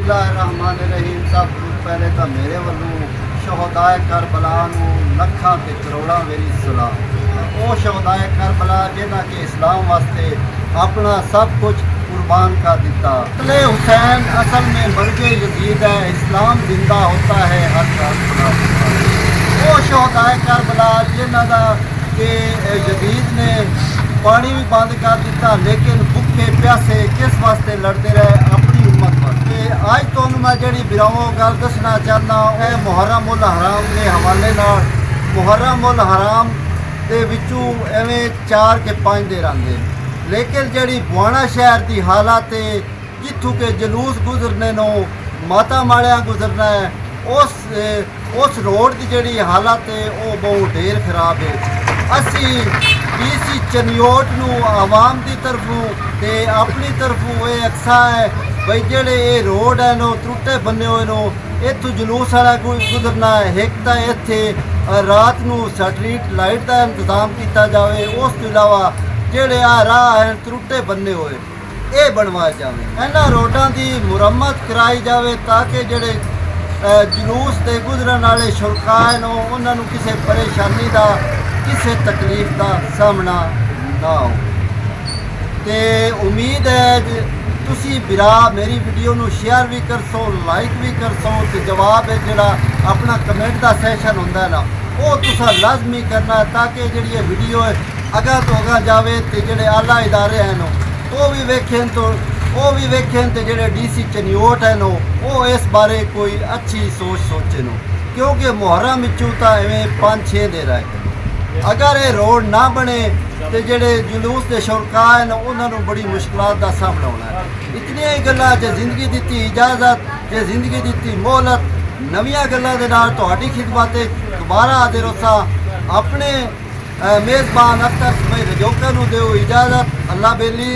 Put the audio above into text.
बिस्मिल्लाहिर्रहमानिर्रहीम। सब कुछ पहले तो मेरे वालों शहदाए करबला नूं लखां ते करोड़ां मेरी सलाम। वो शहदाए करबला जिन्हां के इस्लाम वास्ते अपना सब कुछ कुर्बान कर दिता। कत्ले हुसैन असल में मर्जे यजीद है, इस्लाम जिंदा होता है हर करबला। वो शहदाए करबला जिन्हां दा के यजीद ने पानी भी बंद कर दिता, लेकिन भुखे प्यासे किस वास्ते लड़ते रहे? अपनी उम्मत वास्ते। अज तो मैं जी बिराओ गल दसना चाहना है मुहर्रम उल हराम के हवाले नाल। मुहर्रम उल हराम के विचों एवें 4 के 5 दिन आते, लेकिन जी बुआना शहर की हालत है जिथों के जलूस गुजरने नो माता माड़िया गुजरना है, उस रोड की जी हालत है वो बहुत ढेर खराब है। असी डीसी चनियोट नूं आवाम की तरफों ते अपनी तरफों ये अक्सा है बई जेड़े ये रोड है नो त्रुटे बने हुए नो, इत्थों जलूस वाला गुजरना है। एक तो इत्थे रात नूं स्ट्रीट लाइट का इंतजाम किया जाए, उस तो इलावा जेड़े आ राह हैं त्रुटे बने हुए ये बनवाए जाए। इन्हां रोडां की मुरम्मत कराई जाए ताकि जेड़े जलूस के गुजरन वाले शुरका नो उन्हां नूं किसी परेशानी का किसी तकलीफ का सामना ना हो। तो उम्मीद है तुसी बिरा मेरी वीडियो नूं शेयर भी कर सो, लाइक भी कर सो। तो जवाब है जोड़ा अपना कमेंट का सैशन होंदा है ना, वो तुसा लाजमी करना ताकि जी ये वीडियो अगा तो अगा जाए तो जोड़े आला इदारे हैं नो वो भी वेखें तो जोड़े डीसी चनियोट है नो वो इस बारे कोई अच्छी सोच सोचे नो, क्योंकि मुहर्रम विचों तो इवें 5-6 दिन रहे। अगर ये रोड ना बने तो जोड़े जुलूस के शुरका हैं उन्होंने बड़ी मुश्किलात का सामना होना है। इतनियां ही गल्लां जे जिंदगी दी इजाजत, जे जिंदगी दी मोहलत, नवीं गल्लां दे नाल तुहाडी खिदमत दोबारा हाजिर होसा। अपने मेज़बान अख्तर रजोका नूं दिओ इजाजत। अल्लाह बेली।